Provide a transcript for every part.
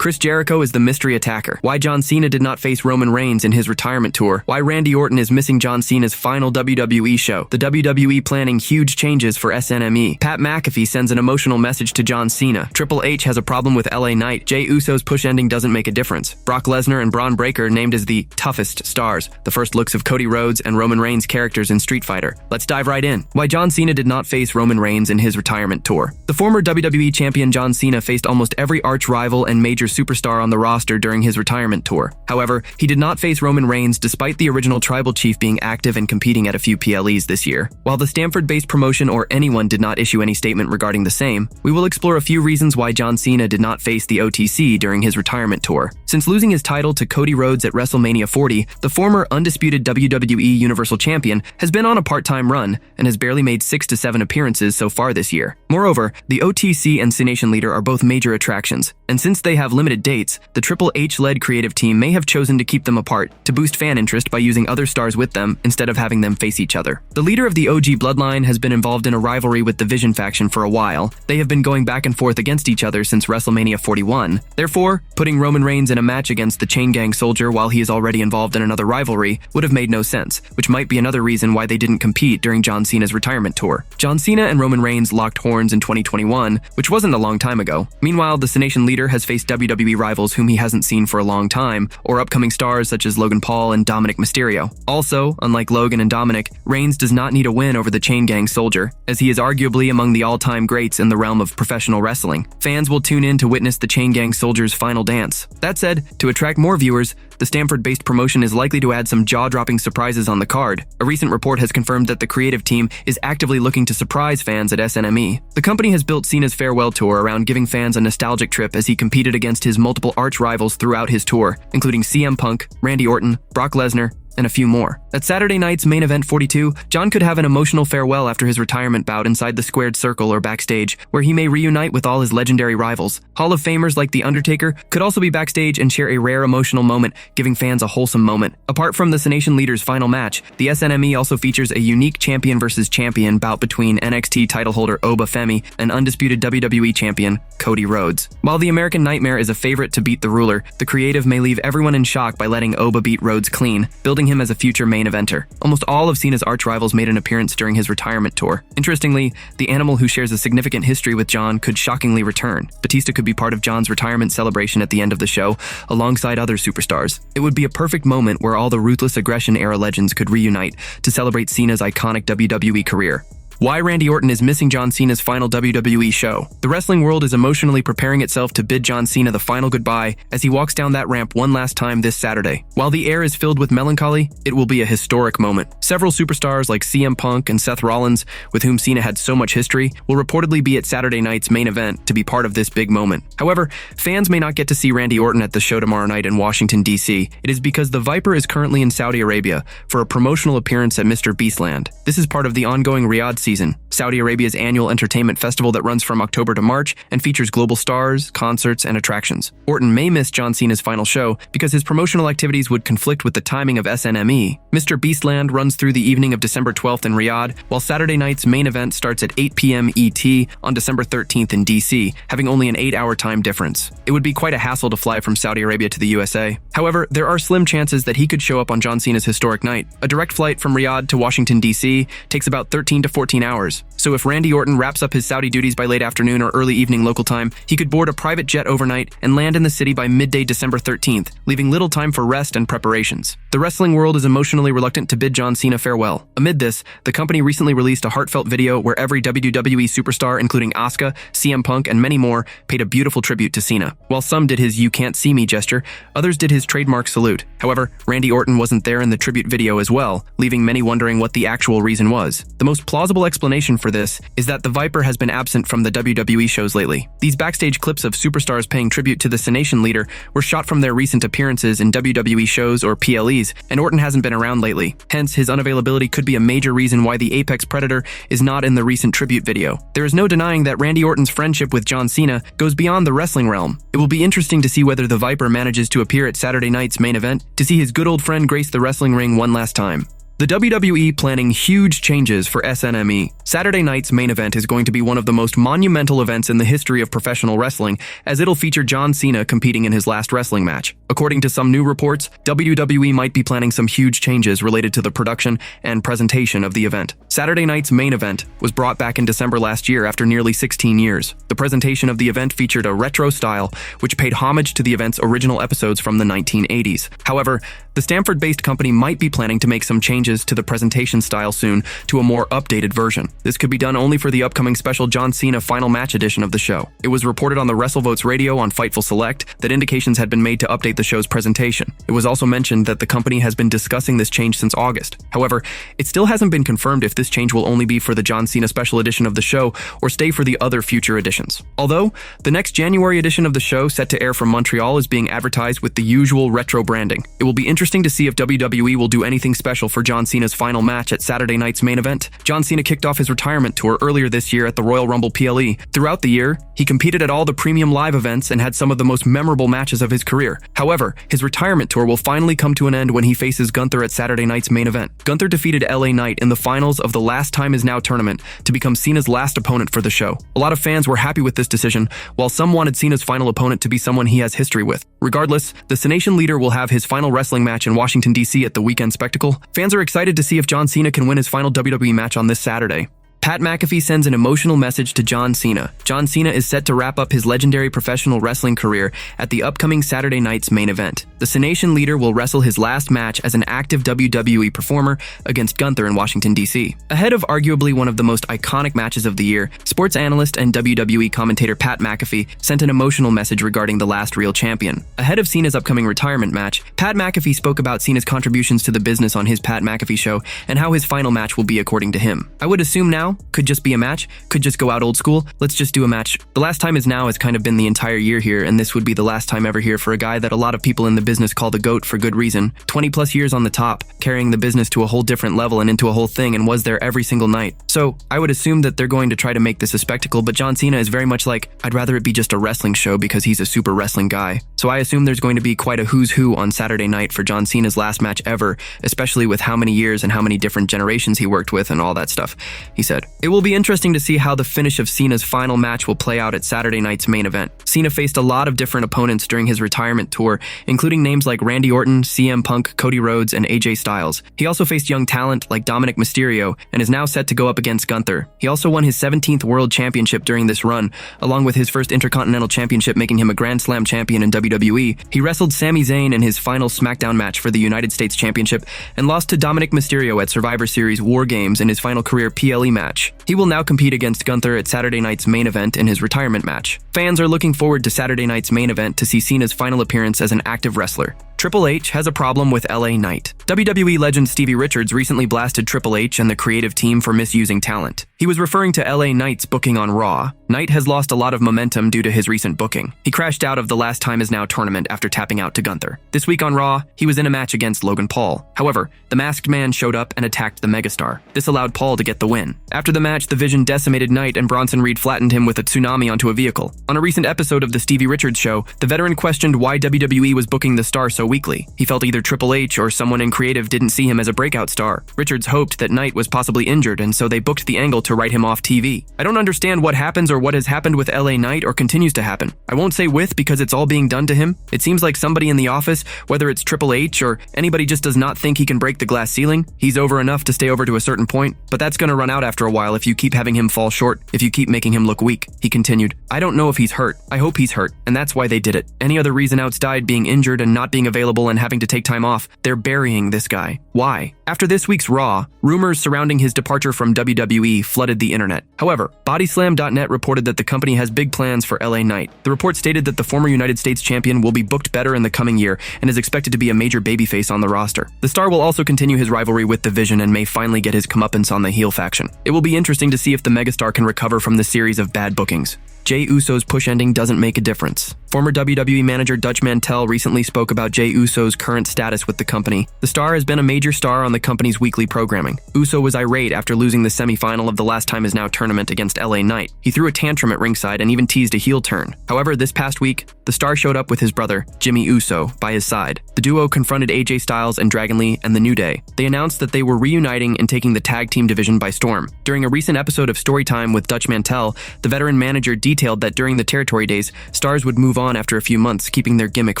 Chris Jericho is the mystery attacker. Why John Cena did not face Roman Reigns in his retirement tour. Why Randy Orton is missing John Cena's final WWE show. The WWE planning huge changes for SNME. Pat McAfee sends an emotional message to John Cena. Triple H has a problem with LA Knight. Jey Uso's push ending doesn't make a difference. Brock Lesnar and Bron Breakker named as the toughest stars. The first looks of Cody Rhodes and Roman Reigns characters in Street Fighter. Let's dive right in. Why John Cena did not face Roman Reigns in his retirement tour. The former WWE champion John Cena faced almost every arch rival and major superstar on the roster during his retirement tour. However, he did not face Roman Reigns despite the original tribal chief being active and competing at a few PLEs this year. While the Stamford-based promotion or anyone did not issue any statement regarding the same, we will explore a few reasons why John Cena did not face the OTC during his retirement tour. Since losing his title to Cody Rhodes at WrestleMania 40, the former undisputed WWE Universal Champion has been on a part-time run and has barely made 6 to 7 appearances so far this year. Moreover, the OTC and C-Nation leader are both major attractions, and since they have limited dates, the Triple H-led creative team may have chosen to keep them apart to boost fan interest by using other stars with them instead of having them face each other. The leader of the OG bloodline has been involved in a rivalry with the Vision faction for a while. They have been going back and forth against each other since WrestleMania 41. Therefore, putting Roman Reigns in a match against the Chain Gang Soldier while he is already involved in another rivalry would have made no sense, which might be another reason why they didn't compete during John Cena's retirement tour. John Cena and Roman Reigns locked horns in 2021, which wasn't a long time ago. Meanwhile, the C-Nation leader has faced WWE rivals whom he hasn't seen for a long time, or upcoming stars such as Logan Paul and Dominic Mysterio. Also, unlike Logan and Dominic, Reigns does not need a win over the Chain Gang Soldier, as he is arguably among the all-time greats in the realm of professional wrestling. Fans will tune in to witness the Chain Gang Soldier's final dance. That said, to attract more viewers, the Stamford-based promotion is likely to add some jaw-dropping surprises on the card. A recent report has confirmed that the creative team is actively looking to surprise fans at SNME. The company has built Cena's farewell tour around giving fans a nostalgic trip as he competed against his multiple arch rivals throughout his tour, including CM Punk, Randy Orton, Brock Lesnar, and a few more. At Saturday night's main event 42, John could have an emotional farewell after his retirement bout inside the squared circle or backstage, where he may reunite with all his legendary rivals. Hall of Famers like The Undertaker could also be backstage and share a rare emotional moment, giving fans a wholesome moment. Apart from the C-Nation leader's final match, the SNME also features a unique champion versus champion bout between NXT title holder Oba Femi and undisputed WWE champion Cody Rhodes. While the American Nightmare is a favorite to beat the ruler, the creative may leave everyone in shock by letting Oba beat Rhodes clean, building him as a future main eventer. Almost all of Cena's arch rivals made an appearance during his retirement tour. Interestingly, the animal who shares a significant history with John could shockingly return. Batista could be part of John's retirement celebration at the end of the show, alongside other superstars. It would be a perfect moment where all the Ruthless Aggression era legends could reunite to celebrate Cena's iconic WWE career. Why Randy Orton is missing John Cena's final WWE show. The wrestling world is emotionally preparing itself to bid John Cena the final goodbye as he walks down that ramp one last time this Saturday. While the air is filled with melancholy, it will be a historic moment. Several superstars like CM Punk and Seth Rollins, with whom Cena had so much history, will reportedly be at Saturday night's main event to be part of this big moment. However, fans may not get to see Randy Orton at the show tomorrow night in Washington, D.C. It is because the Viper is currently in Saudi Arabia for a promotional appearance at Mr. Beastland. This is part of the ongoing Riyadh season, Saudi Arabia's annual entertainment festival that runs from October to March and features global stars, concerts, and attractions. Orton may miss John Cena's final show because his promotional activities would conflict with the timing of SNME. Mr. Beastland runs through the evening of December 12th in Riyadh, while Saturday night's main event starts at 8 p.m. ET on December 13th in DC, having only an 8-hour time difference. It would be quite a hassle to fly from Saudi Arabia to the USA. However, there are slim chances that he could show up on John Cena's historic night. A direct flight from Riyadh to Washington, D.C. takes about 13 to 14 hours. So if Randy Orton wraps up his Saudi duties by late afternoon or early evening local time, he could board a private jet overnight and land in the city by midday December 13th, leaving little time for rest and preparations. The wrestling world is emotionally reluctant to bid John Cena farewell. Amid this, the company recently released a heartfelt video where every WWE superstar, including Asuka, CM Punk, and many more, paid a beautiful tribute to Cena. While some did his "you can't see me" gesture, others did his trademark salute. However, Randy Orton wasn't there in the tribute video as well, leaving many wondering what the actual reason was. The most plausible explanation for this is that the Viper has been absent from the WWE shows lately. These backstage clips of superstars paying tribute to the C-Nation leader were shot from their recent appearances in WWE shows or PLEs, and Orton hasn't been around lately. Hence, his unavailability could be a major reason why the Apex Predator is not in the recent tribute video. There is no denying that Randy Orton's friendship with John Cena goes beyond the wrestling realm. It will be interesting to see whether the Viper manages to appear at Saturday night's main event to see his good old friend grace the wrestling ring one last time. The WWE planning huge changes for SNME. Saturday night's main event is going to be one of the most monumental events in the history of professional wrestling, as it'll feature John Cena competing in his last wrestling match. According to some new reports, WWE might be planning some huge changes related to the production and presentation of the event. Saturday night's main event was brought back in December last year after nearly 16 years. The presentation of the event featured a retro style, which paid homage to the event's original episodes from the 1980s. However, the Stamford-based company might be planning to make some changes to the presentation style soon to a more updated version. This could be done only for the upcoming special John Cena Final Match edition of the show. It was reported on the WrestleVotes radio on Fightful Select that indications had been made to update the show's presentation. It was also mentioned that the company has been discussing this change since August. However, it still hasn't been confirmed if this change will only be for the John Cena special edition of the show or stay for the other future editions. Although, the next January edition of the show, set to air from Montreal, is being advertised with the usual retro branding. It will be interesting to see if WWE will do anything special for John Cena's final match at Saturday night's main event. John Cena kicked off his retirement tour earlier this year at the Royal Rumble PLE. Throughout the year, he competed at all the premium live events and had some of the most memorable matches of his career. However, his retirement tour will finally come to an end when he faces Gunther at Saturday night's main event. Gunther defeated LA Knight in the finals of the Last Time Is Now tournament to become Cena's last opponent for the show. A lot of fans were happy with this decision, while some wanted Cena's final opponent to be someone he has history with. Regardless, the Cenation leader will have his final wrestling match in Washington, D.C. at the Weekend Spectacle. Fans are excited to see if John Cena can win his final WWE match on this Saturday. Pat McAfee sends an emotional message to John Cena. John Cena is set to wrap up his legendary professional wrestling career at the upcoming Saturday night's main event. The Cenation leader will wrestle his last match as an active WWE performer against Gunther in Washington, D.C. Ahead of arguably one of the most iconic matches of the year, sports analyst and WWE commentator Pat McAfee sent an emotional message regarding the last real champion. Ahead of Cena's upcoming retirement match, Pat McAfee spoke about Cena's contributions to the business on his Pat McAfee Show and how his final match will be according to him. "I would assume now, could just be a match, could just go out old school, let's just do a match. The last time is now has kind of been the entire year here, and this would be the last time ever here for a guy that a lot of people in the business call the GOAT for good reason. 20 plus years on the top, carrying the business to a whole different level and into a whole thing, and was there every single night. So I would assume that they're going to try to make this a spectacle, but John Cena is very much like, I'd rather it be just a wrestling show because he's a super wrestling guy. So I assume there's going to be quite a who's who on Saturday night for John Cena's last match ever, especially with how many years and how many different generations he worked with and all that stuff," he said. It will be interesting to see how the finish of Cena's final match will play out at Saturday night's main event. Cena faced a lot of different opponents during his retirement tour, including names like Randy Orton, CM Punk, Cody Rhodes, and AJ Styles. He also faced young talent like Dominic Mysterio and is now set to go up against Gunther. He also won his 17th World Championship during this run, along with his first Intercontinental Championship, making him a Grand Slam champion in WWE. He wrestled Sami Zayn in his final SmackDown match for the United States Championship and lost to Dominic Mysterio at Survivor Series War Games in his final career PLE match. He will now compete against Gunther at Saturday night's main event in his retirement match. Fans are looking forward to Saturday night's main event to see Cena's final appearance as an active wrestler. Triple H has a problem with LA Knight. WWE legend Stevie Richards recently blasted Triple H and the creative team for misusing talent. He was referring to LA Knight's booking on Raw. Knight has lost a lot of momentum due to his recent booking. He crashed out of the Last Time Is Now tournament after tapping out to Gunther. This week on Raw, he was in a match against Logan Paul. However, the masked man showed up and attacked the megastar. This allowed Paul to get the win. After the match, the Vision decimated Knight and Bronson Reed flattened him with a tsunami onto a vehicle. On a recent episode of the Stevie Richards Show, the veteran questioned why WWE was booking the star so weakly. He felt either Triple H or someone in creative didn't see him as a breakout star. Richards hoped that Knight was possibly injured, and so they booked the angle to write him off TV. I don't understand what happens or what has happened with LA Knight or continues to happen. I won't say with because it's all being done to him. It seems like somebody in the office, whether it's Triple H or anybody, just does not think he can break the glass ceiling. He's over enough to stay over to a certain point, but that's gonna run out after a while if you keep having him fall short, if you keep making him look weak. He continued, "I don't know if he's hurt. I hope he's hurt, and that's why they did it. Any other reason outside being injured and not being available and having to take time off, they're burying this guy. Why?" After this week's Raw, rumors surrounding his departure from WWE flooded the internet. However, Bodyslam.net reported that the company has big plans for LA Knight. The report stated that the former United States champion will be booked better in the coming year and is expected to be a major babyface on the roster. The star will also continue his rivalry with the Vision and may finally get his comeuppance on the heel faction. It will be interesting to see if the megastar can recover from the series of bad bookings. Jey Uso's push ending doesn't make a difference. Former WWE manager Dutch Mantell recently spoke about Jey Uso's current status with the company. The star has been a major star on the company's weekly programming. Uso was irate after losing the semi-final of the Last Time Is Now tournament against LA Knight. He threw a tantrum at ringside and even teased a heel turn. However, this past week, the star showed up with his brother, Jimmy Uso, by his side. The duo confronted AJ Styles and Dragon Lee and The New Day. They announced that they were reuniting and taking the tag team division by storm. During a recent episode of Storytime with Dutch Mantell, the veteran manager detailed that during the territory days, stars would move on after a few months, keeping their gimmick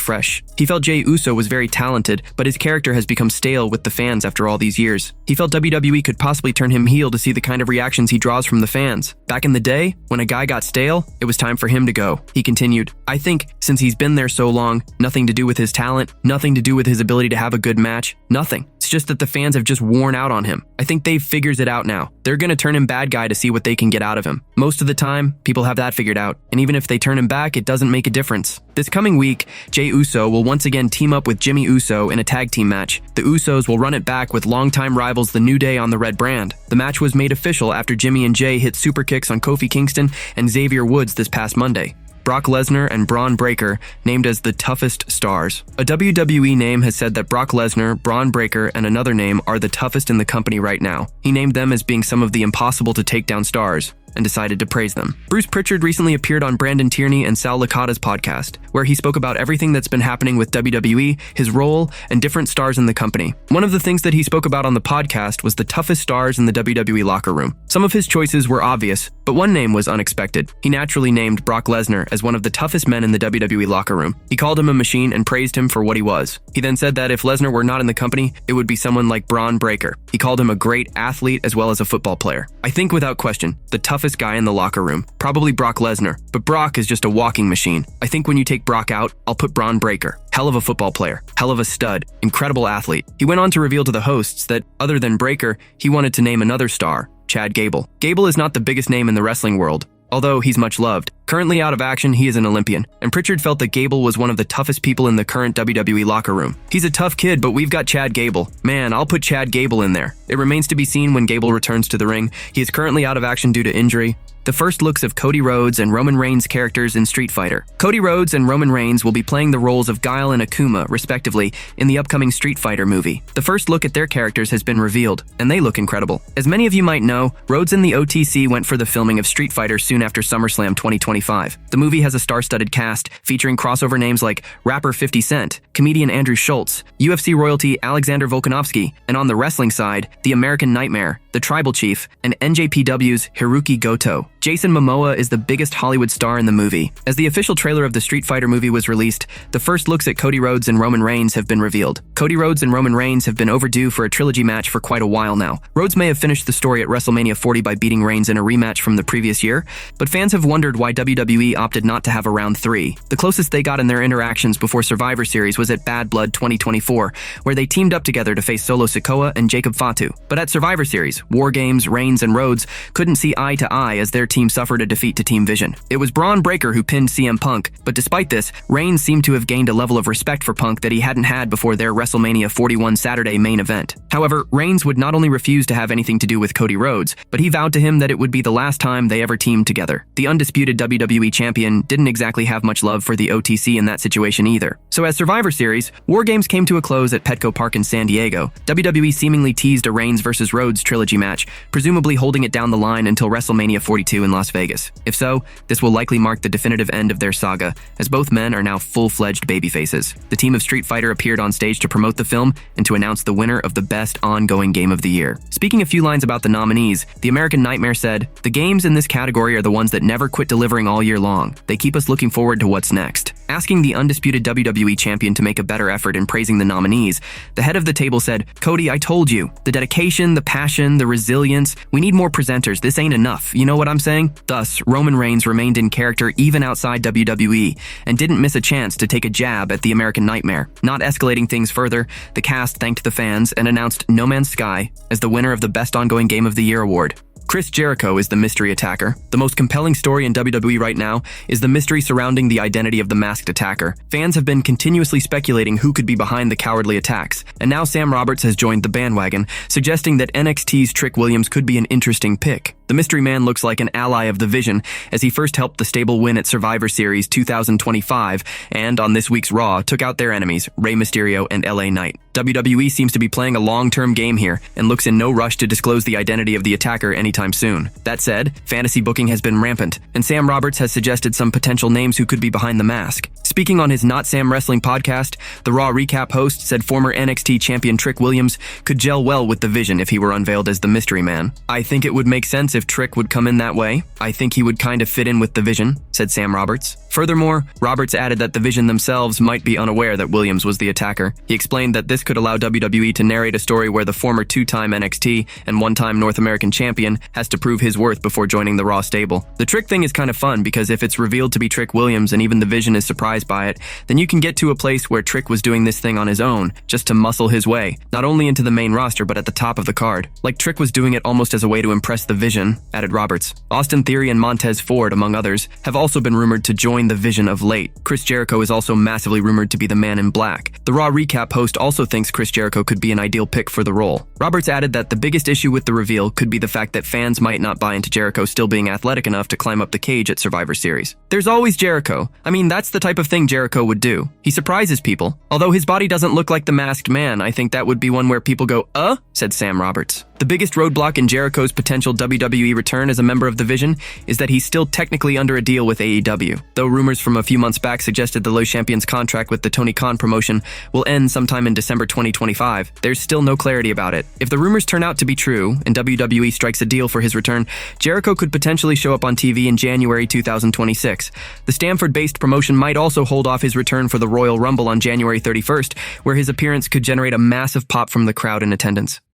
fresh. He felt Jey Uso was very talented, but his character has become stale with the fans after all these years. He felt WWE could possibly turn him heel to see the kind of reactions he draws from the fans. Back in the day, when a guy got stale, it was time for him to go. He continued, "I think, since he's been there so long, nothing to do with his talent, nothing to do with his ability to have a good match, nothing. It's just that the fans have just worn out on him. I think Dave figures it out now. They're gonna turn him bad guy to see what they can get out of him. Most of the time, people have that figured out, and even if they turn him back, it doesn't make a difference." This coming week, Jey Uso will once again team up with Jimmy Uso in a tag team match. The Usos will run it back with longtime rivals The New Day on the red brand. The match was made official after Jimmy and Jey hit super kicks on Kofi Kingston and Xavier Woods this past Monday. Brock Lesnar and Bron Breakker named as the toughest stars. A WWE name has said that Brock Lesnar, Bron Breakker, and another name are the toughest in the company right now. He named them as being some of the impossible to take down stars and decided to praise them. Bruce Pritchard recently appeared on Brandon Tierney and Sal Licata's podcast, where he spoke about everything that's been happening with WWE, his role, and different stars in the company. One of the things that he spoke about on the podcast was the toughest stars in the WWE locker room. Some of his choices were obvious, but one name was unexpected. He naturally named Brock Lesnar as one of the toughest men in the WWE locker room. He called him a machine and praised him for what he was. He then said that if Lesnar were not in the company, it would be someone like Bron Breakker. He called him a great athlete as well as a football player. I think without question, the toughest guy in the locker room, probably Brock Lesnar, but Brock is just a walking machine. I think when you take Brock out, I'll put Bron Breakker. Hell of a football player, hell of a stud, incredible athlete. He went on to reveal to the hosts that, other than Breakker, he wanted to name another star, Chad Gable. Gable is not the biggest name in the wrestling world, although he's much loved. Currently out of action, he is an Olympian, and Pritchard felt that Gable was one of the toughest people in the current WWE locker room. He's a tough kid, but we've got Chad Gable. Man, I'll put Chad Gable in there. It remains to be seen when Gable returns to the ring. He is currently out of action due to injury. The first looks of Cody Rhodes and Roman Reigns characters in Street Fighter. Cody Rhodes and Roman Reigns will be playing the roles of Guile and Akuma, respectively, in the upcoming Street Fighter movie. The first look at their characters has been revealed, and they look incredible. As many of you might know, Rhodes and the OTC went for the filming of Street Fighter soon after SummerSlam 2025. The movie has a star-studded cast, featuring crossover names like rapper 50 Cent, comedian Andrew Schultz, UFC royalty Alexander Volkanovski, and on the wrestling side, the American Nightmare, the Tribal Chief, and NJPW's Hiroki Goto. Jason Momoa is the biggest Hollywood star in the movie. As the official trailer of the Street Fighter movie was released, the first looks at Cody Rhodes and Roman Reigns have been revealed. Cody Rhodes and Roman Reigns have been overdue for a trilogy match for quite a while now. Rhodes may have finished the story at WrestleMania 40 by beating Reigns in a rematch from the previous year, but fans have wondered why WWE opted not to have a round 3. The closest they got in their interactions before Survivor Series was at Bad Blood 2024, where they teamed up together to face Solo Sikoa and Jacob Fatu. But at Survivor Series, War Games, Reigns, and Rhodes couldn't see eye to eye as their team suffered a defeat to Team Vision. It was Bron Breakker who pinned CM Punk, but despite this, Reigns seemed to have gained a level of respect for Punk that he hadn't had before their WrestleMania 41 Saturday main event. However, Reigns would not only refuse to have anything to do with Cody Rhodes, but he vowed to him that it would be the last time they ever teamed together. The undisputed WWE champion didn't exactly have much love for the OTC in that situation either. So as Survivor Series, War Games came to a close at Petco Park in San Diego. WWE seemingly teased a Reigns vs. Rhodes trilogy match, presumably holding it down the line until WrestleMania 42 in Las Vegas. If so, this will likely mark the definitive end of their saga, as both men are now full-fledged babyfaces. The team of Street Fighter appeared on stage to promote the film and to announce the winner of the best ongoing game of the year. Speaking a few lines about the nominees, the American Nightmare said, "The games in this category are the ones that never quit delivering all year long. They keep us looking forward to what's next." Asking the undisputed WWE champion to make a better effort in praising the nominees, the head of the table said, "Cody, I told you. The dedication, the passion, the resilience. We need more presenters. This ain't enough. You know what I'm saying?" Thus, Roman Reigns remained in character even outside WWE and didn't miss a chance to take a jab at the American Nightmare. Not escalating things further, the cast thanked the fans and announced No Man's Sky as the winner of the Best Ongoing Game of the Year award. Chris Jericho is the mystery attacker. The most compelling story in WWE right now is the mystery surrounding the identity of the masked attacker. Fans have been continuously speculating who could be behind the cowardly attacks, and now Sam Roberts has joined the bandwagon, suggesting that NXT's Trick Williams could be an interesting pick. The mystery man looks like an ally of the Vision, as he first helped the stable win at Survivor Series 2025, and on this week's Raw, took out their enemies, Rey Mysterio and LA Knight. WWE seems to be playing a long-term game here, and looks in no rush to disclose the identity of the attacker anytime soon. That said, fantasy booking has been rampant, and Sam Roberts has suggested some potential names who could be behind the mask. Speaking on his Not Sam Wrestling podcast, the Raw recap host said former NXT champion Trick Williams could gel well with the Vision if he were unveiled as the mystery man. I think it would make sense if Trick would come in that way. I think he would kind of fit in with the Vision, said Sam Roberts. Furthermore, Roberts added that the Vision themselves might be unaware that Williams was the attacker. He explained that this could allow WWE to narrate a story where the former two-time NXT and one-time North American champion has to prove his worth before joining the Raw stable. The Trick thing is kind of fun because if it's revealed to be Trick Williams and even the Vision is surprised by it, then you can get to a place where Trick was doing this thing on his own, just to muscle his way, not only into the main roster but at the top of the card. Like Trick was doing it almost as a way to impress the Vision, added Roberts. Austin Theory and Montez Ford, among others, have also been rumored to join the Vision of late. Chris Jericho is also massively rumored to be the Man in Black. The Raw recap host also thinks Chris Jericho could be an ideal pick for the role. Roberts added that the biggest issue with the reveal could be the fact that fans might not buy into Jericho still being athletic enough to climb up the cage at Survivor Series. There's always Jericho. I mean, that's the type of thing Jericho would do. He surprises people. Although his body doesn't look like the Masked Man, I think that would be one where people go, said Sam Roberts. The biggest roadblock in Jericho's potential WWE return as a member of the Vision is that he's still technically under a deal with AEW. Though rumors from a few months back suggested the Le Champion's contract with the Tony Khan promotion will end sometime in December 2025, there's still no clarity about it. If the rumors turn out to be true and WWE strikes a deal for his return, Jericho could potentially show up on TV in January 2026. The Stamford-based promotion might also hold off his return for the Royal Rumble on January 31st, where his appearance could generate a massive pop from the crowd in attendance.